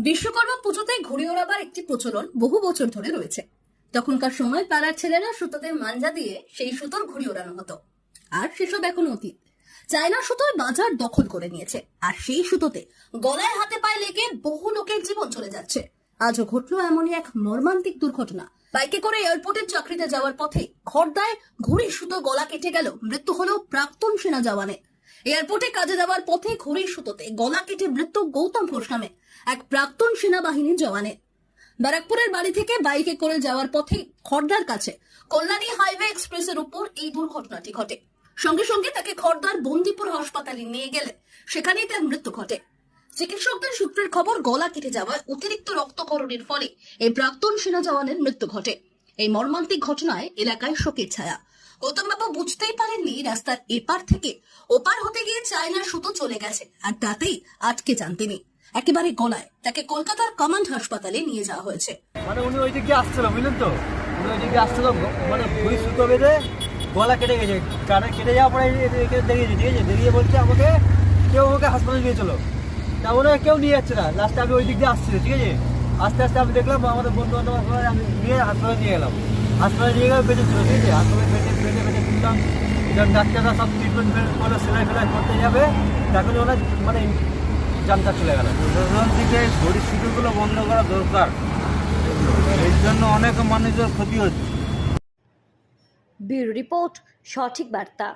বিশ্বকর্মা পুজোতে ঘুড়ি ওড়াবার একটি প্রচলন বহু বছর ধরে রয়েছে। তখনকার সময় পাড়ার ছেলেরা সুতোতে মাঞ্জা দিয়ে সেই সুতোর ঘুড়ি ওড়ানো হতো। আর সেসব এখন অতীত। চায়না সুতোয় বাজার দখল করে নিয়েছে, আর সেই সুতোতে গলায় হাতে পায়ে লেগে বহু লোকের জীবন চলে যাচ্ছে। আজও ঘটলো এমনই এক মর্মান্তিক দুর্ঘটনা। বাইকে করে এয়ারপোর্টের চাকরিতে যাওয়ার পথে খড়দায় ঘুড়ির সুতো গলা কেটে গেল, মৃত্যু হলো প্রাক্তন সেনা জওয়ানের। এয়ারপোর্টে কাজে যাওয়ার পথে ঘুড়ির সুতোতে গলা কেটে মৃত্যু গৌতম ঘোষ নামে এক প্রাক্তন সেনাবাহিনীর জওয়ানের। ব্যারাকপুরের বাড়ি থেকে বাইকে করে যাওয়ার পথে খড়দার কাছে কল্যাণী হাইওয়ে এক্সপ্রেসের উপর এই দুর্ঘটনাটি ঘটে। সঙ্গে সঙ্গে তাকে খড়দার বন্দিপুর হাসপাতালে নিয়ে গেলে সেখানেই তার মৃত্যু ঘটে। চিকিৎসকদের সূত্রের খবর, গলা কেটে যাওয়ায় অতিরিক্ত রক্তক্ষরণের ফলে এই প্রাক্তন সেনা জওয়ানের মৃত্যু ঘটে। এই মর্মান্তিক ঘটনায় এলাকায় শোকের ছায়া। গৌতমবাবু বুঝতেই পারেননি রাস্তার এপার থেকে ওপার হতে গিয়ে চায়নার সুতো চলে গেছে, আর তাতেই আটকে যান তিনি। একেবারে গলায় তাকে কলকাতার কমান্ড হাসপাতালে নিয়ে যাওয়া হয়েছে। মানে উনি ওই দিকে আসছিল, বুঝলেন তো, উনি ওই দিকে আসছিল, মানে ঘুড়ি সুতো বেঁধে গলা কেটে গেছে। কেটে যাওয়ার পরে দাঁড়িয়েছে, ঠিক আছে, দাঁড়িয়ে বলছে আমাকে হাসপাতালে নিয়ে চলো। তা মনে হয় কেউ নিয়ে যাচ্ছে না। লাস্টে আমি ওই দিক দিয়ে আসছিল, ঠিক আছে, আস্তে আস্তে আমি দেখলাম আমাদের বন্ধু বান্ধব আমি নিয়ে হাসপাতালে নিয়ে গেলাম। হাসপাতালে নিয়ে গেলে বেঁচে ছিল, ঠিক আছে, হাসপাতালে বেঁচে তুললাম। যখন ডাক্তাররা সব ট্রিটমেন্ট করে সেলাই ফেলাই করতে যাবে, তখন ওনার মানে জানটা চলে গেল। প্রশাসন থেকে ঘড়ির সুতোগুলো বন্ধ করা দরকার, এর জন্য অনেক মানুষের ক্ষতি হচ্ছে। ব্যুরো রিপোর্ট, সঠিক বার্তা।